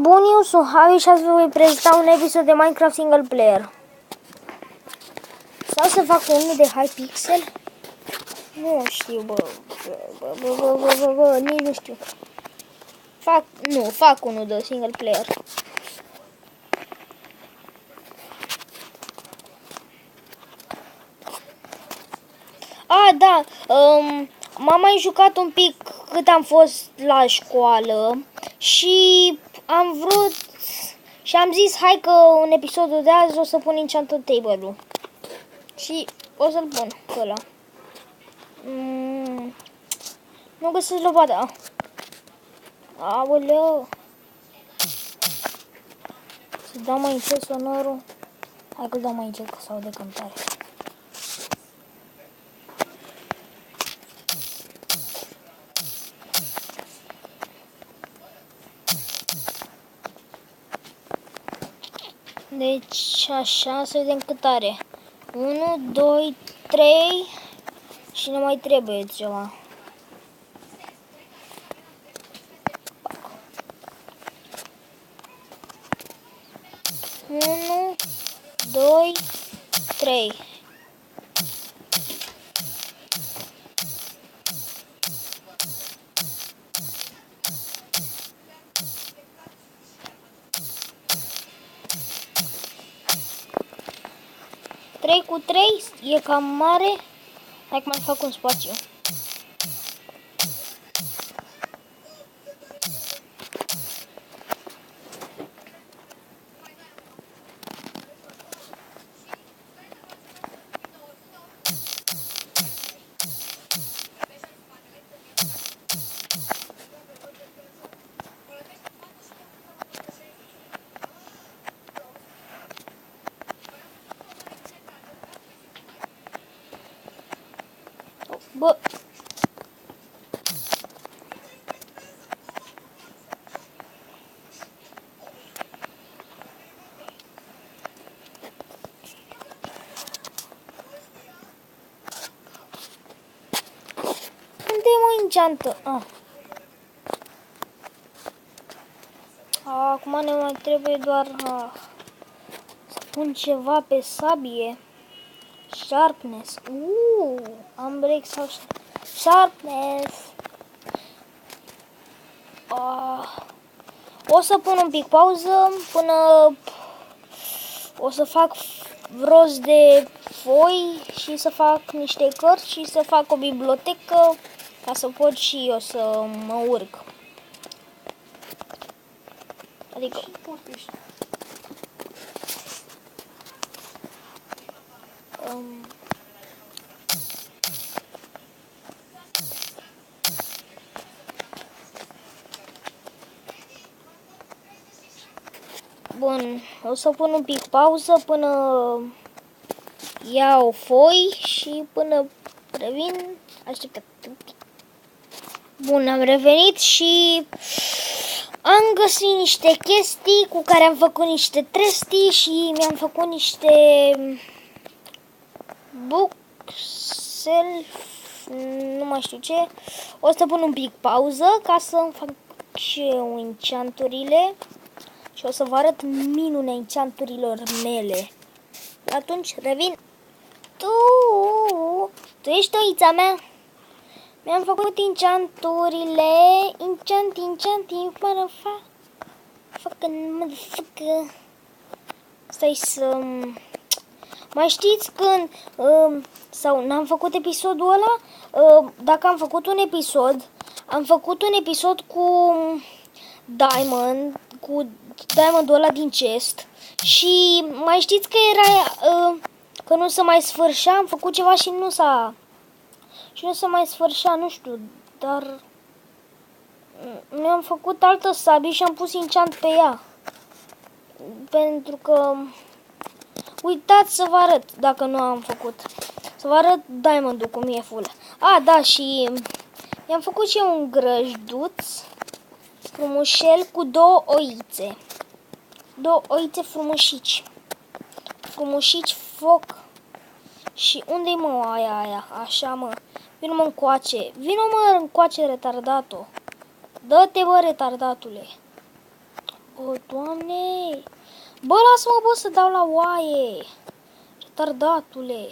Bun, eu sunt Javi și azi vă voi prezenta un episod de Minecraft single player. Sau să fac unul de Hypixel? Nu știu, nici nu știu. Fac unul de single player. Da, m-am mai jucat un pic cât am fost la școală și am vrut și am zis hai că în episodul de azi o să pun Enchanted Table-ul și o să-l pun pe ăla. Nu găsesc lopata. Aoleu. Să dau mai încet sonorul. Hai că-l dau mai încet că s-aude cântare. Deci așa, să vedem cât are. 1, 2, 3 și nu mai trebuie ceva. Unu, 2, 3. Trei cu 3 e cam mare. Hai că mai fac un spațiu. Bă. Unde mă enchantă? Acum ne mai trebuie doar să pun ceva pe sabie. Sharpness. Am break sau sharpness. O să pun un pic pauză până o să fac rost de foi și să fac niște cărți și să fac o bibliotecă ca să pot și eu să mă urc. Adică bun, o să pun un pic pauză până iau foi și până revin. Așteptă un pic. Bun, am revenit și am găsit niște chestii cu care am făcut niște trestii și mi-am făcut niște bookshelf, nu mai știu ce. O să pun un pic pauză ca să-mi fac și eu enchanturile și o să vă arăt minunea enchanturilor mele. Atunci revin. Tu ești oița mea. Mi-am făcut enchanturile. Enchanting, motherfucker. Stai să... Mai știți când... sau n-am făcut episodul ăla? Dacă am făcut un episod... Am făcut un episod cu Diamond, cu Diamondul ăla din chest. Și mai știți că era... că nu se mai sfârșea? Am făcut ceva și nu s-a... Și nu se mai sfârșea, nu știu, dar... Mi-am făcut altă sabie și am pus enchant pe ea. Pentru că... Uitați să vă arăt dacă nu am făcut. Să vă arăt diamondul cum e full. Da, și i-am făcut și eu un grăjduț frumușel cu două oițe. Două oițe frumușici. Frumușici foc. Și unde-i mă aia? Așa mă. Vino mă încoace. Vino mă încoace, retardatul. Dă-te bă, retardatule. O, Doamne! Bă, lasă-mă, bă, să dau la oaie! Retardatule!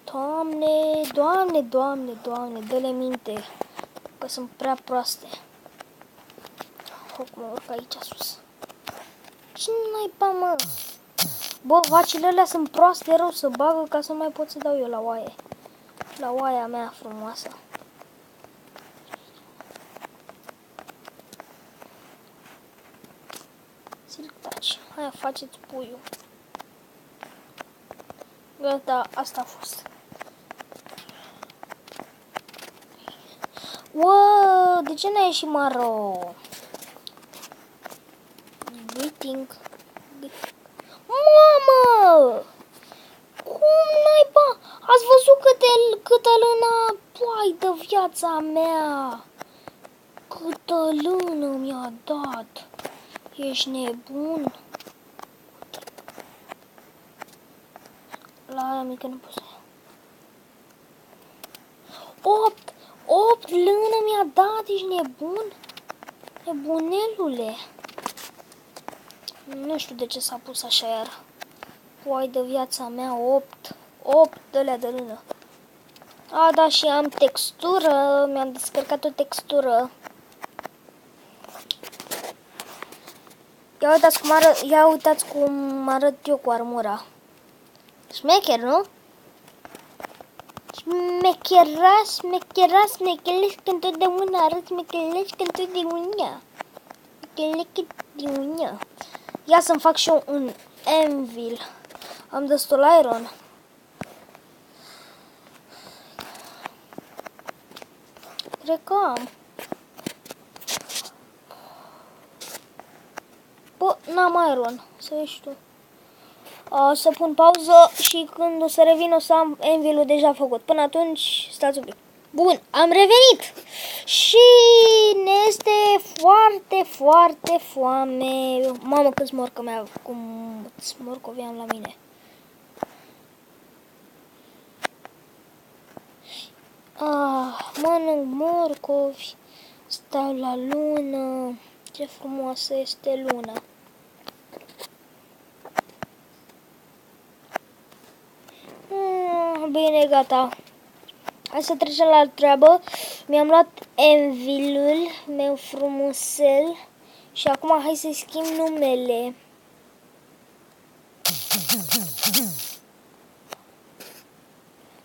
Doamne, Doamne, Doamne, Doamne, dă-le minte, că sunt prea proaste. Foc, mă urc aici sus. Ce naiba, mă? Bă, vacile alea sunt proaste rău să bagă ca să nu mai pot să dau eu la oaie. La oaia mea frumoasă. Silk Touch. Hai, faceți puiul. Gata, asta a fost. Wow, de ce n-a ieșit maro? Greeting. Mamă! Cum naiba? Ați văzut câtă lână ai de viața mea? Câtă lână mi-a dat? Ești nebun? La aia mică nu pot să iau. 8 lână mi-a dat, ești nebun? Nebunelule. Nu știu de ce s-a pus așa iar. Uai de viața mea, 8 de-alea de lână. A, da, și am textură, mi-am descărcat o textură. Ia uitați cum arăt eu cu armura. Șmecher, nu? Șmecheresc întotdeauna, arăt șmecheresc întotdeauna. Ia să-mi fac și eu un anvil. Am destul iron. Cred că am. Bă, n-am iron. Să ieși tu. O să pun pauză și când o să revin o să am anvil-ul deja făcut. Până atunci, stați un pic. Bun, am revenit și ne este foarte, foarte foame. Mamă, câți morcovi am la mine. Mănânc morcovi, stau la lună. Ce frumoasă este luna. Bine, gata. Hai să trecem la treabă. Mi-am luat anvil-ul meu frumosel și acum hai să-i schimb numele.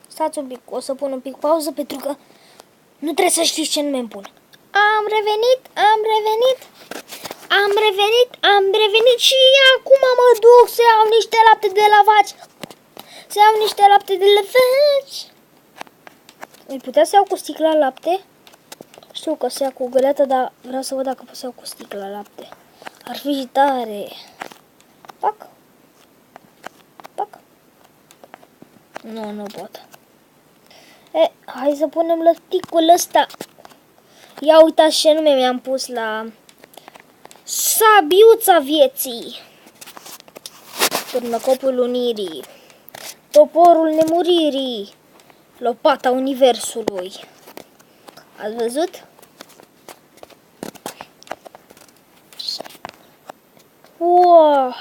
Stați un pic, o să pun un pic pauză pentru că nu trebuie să știți ce nume îmi pun. Am revenit și acum mă duc să iau niște lapte de la vaci. Îi putea să iau cu sticla lapte? Știu că se ia cu găleată, dar vreau să văd dacă pot să iau cu sticla lapte. Ar fi tare. Pac. Nu pot. Hai să punem lăticul ăsta. Ia uitați ce nume mi-am pus la Sabiuța vieții. Turnăcopul unirii. Toporul nemuririi. Lopata universului. Ați văzut? Wow!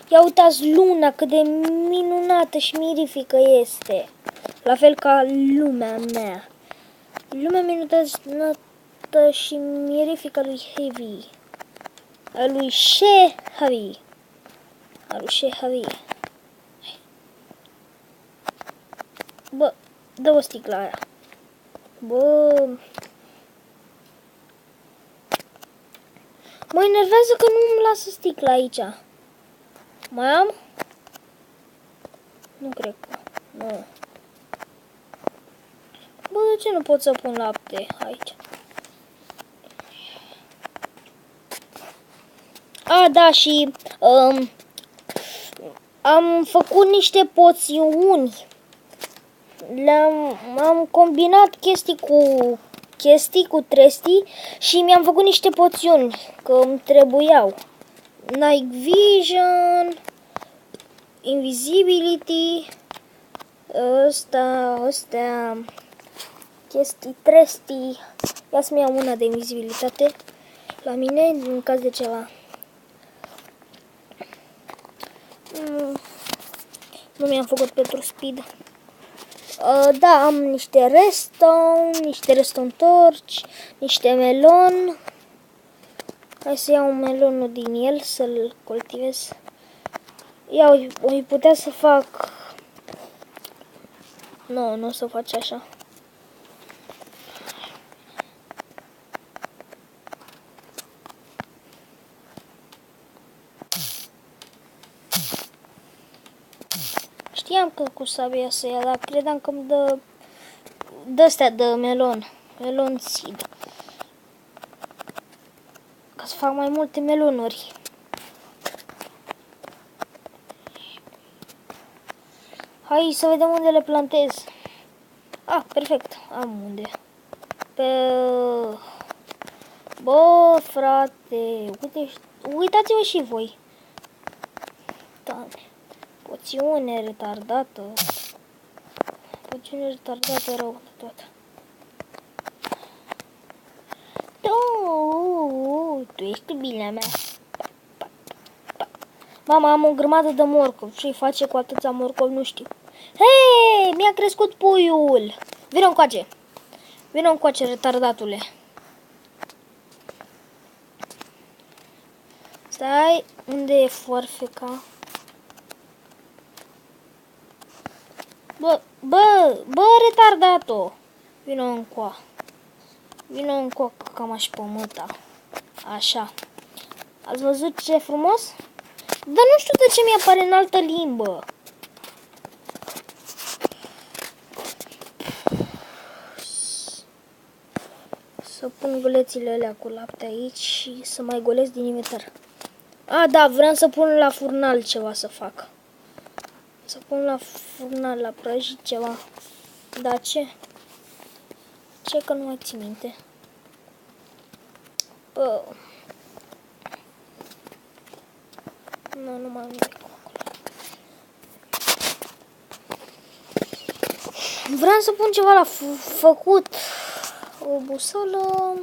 Ia uitați luna cât de minunată și mirifică este. La fel ca lumea mea. Lumea minunată și mirifică lui Heavy. A lui Shehavi. Bă, dă o sticlă aia. Bă. Mă enervează că nu îmi lasă sticla aici. Mai am? Nu cred că. Nu. Bă, de ce nu pot să pun lapte aici? A, da, și am făcut niște poțiuni. Am combinat chestii cu trestii și mi-am făcut niște poțiuni, că îmi trebuiau. Night Vision, Invisibility, astea, chestii, trestii. Ia să-mi iau una de invizibilitate. la mine în caz de ceva. Nu mi-am făcut pentru speed. Da, am niște redstone torch, niște melon. Hai să iau melonul din el, să-l cultivez. Voi putea să fac... Nu o să o faci așa. Știam că cu sabia să ia, dar credeam că îmi dă de-astea de melon seed. Ca să fac mai multe melonuri. Hai să vedem unde le plantez. Perfect, am unde. Bă, frate, uitați-vă și voi. Doamne. Poțiune retardată. Poțiune retardată rău de tot. Tu ești bine mea. Mama, am o grămadă de morcov. Ce-i face cu atâția morcov, nu știu. Hei, mi-a crescut puiul. Vino încoace. Vino încoace, retardatule. Stai, unde e foarfeca? Bă, retardato. Vino încoa. Vino încoa, că cam aș pământa. Așa. Ați văzut ce frumos? Dar nu știu de ce mi-apare în altă limbă. Să pun gălețile alea cu lapte aici și să mai golesc din inventar. Da, vreau să pun la furnal ceva să fac. Să pun la furnal, la prăjit ceva. Da, ce? Ce că nu mai țin minte? Nu mai am nimic acolo. Vreau să pun ceva la făcut. O busolă.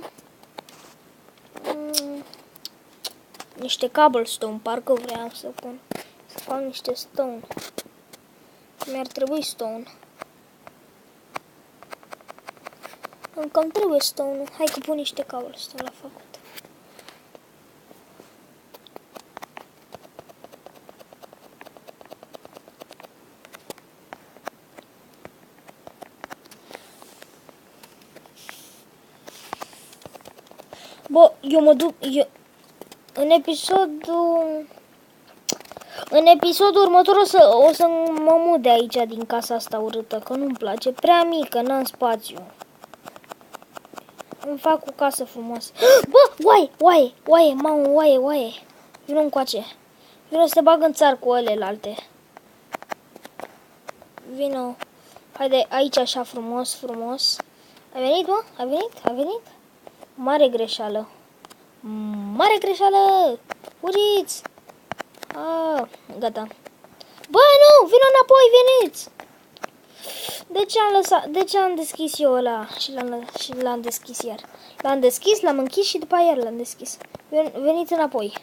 Niște cobblestone, parcă vreau să pun. Să fac niște stone. Mi-ar trebui stone. Încă îmi trebuie stone. Hai că pun niște cobblestone la făcut. Bă, eu mă duc... În episodul următor o să mă mut de aici, din casa asta urâtă, că nu-mi place. Prea mică, n-am spațiu. Îmi fac o casă frumoasă. Bă, oaie, mamă, oaie. Vino încoace. Vino să te bag în țar cu alelalte. Vino. Haide, aici așa frumos. Ai venit, mă? Ai venit? Mare greșeală. Furiți! Gata. Bă, nu! Vino înapoi, veniți! De ce am deschis eu ăla și l-am deschis iar? L-am deschis, l-am închis și după iar l-am deschis. Veniți înapoi.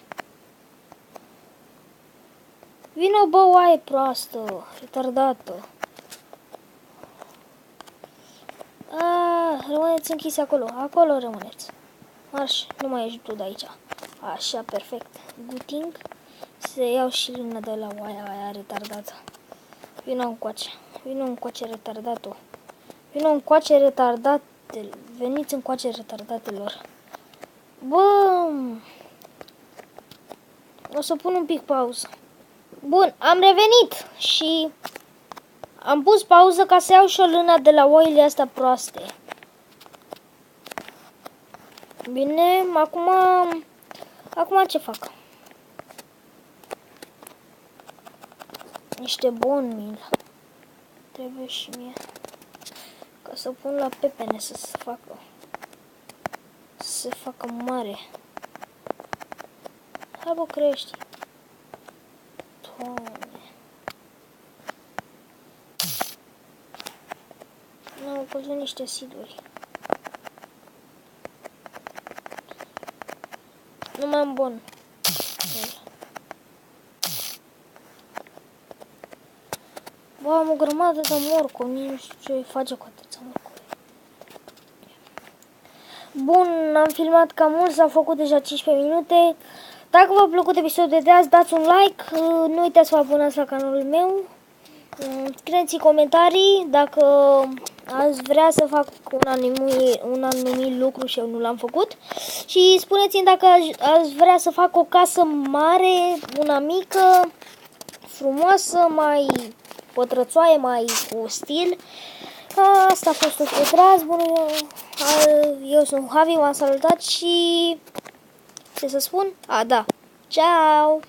Vino, bă, oaie proastă, retardată. Rămâneți închis acolo. Acolo rămâneți. Marș, nu mai ești tu de aici. Așa, perfect. Guting. Să iau și luna de la oaia retardată. Vino încoace, retardatul. Vino încoace, retardate. Veniți încoace, retardatelor. Bă! O să pun un pic pauză. Bun, am revenit și am pus pauză ca să iau și o lână de la oile astea proaste. Bine, acum ce fac? Niște bone meal. Trebuie și mie. Ca să pun la pepene să se facă mare. Hai, bă, crești. Doamne. Nu, căzut niște siduri. Nu mai am bun. Bă, am o grămadă de morcov, nici nu știu ce face cu atâția morcov. Bun, am filmat cam mult, s-au făcut deja 15 minute. Dacă v-a plăcut episodul de azi, dați un like, nu uitați să vă abonați la canalul meu. Scrieți în comentarii dacă ați vrea să fac un anumit lucru și eu nu l-am făcut. Și spuneți-mi dacă ați vrea să fac o casă mare, una mică, frumoasă, mai pătrățoaie, mai cu stil. Asta a fost tot pentru azi. Bună, eu sunt Javi, v-am salutat și ce să spun? Da. Ciao!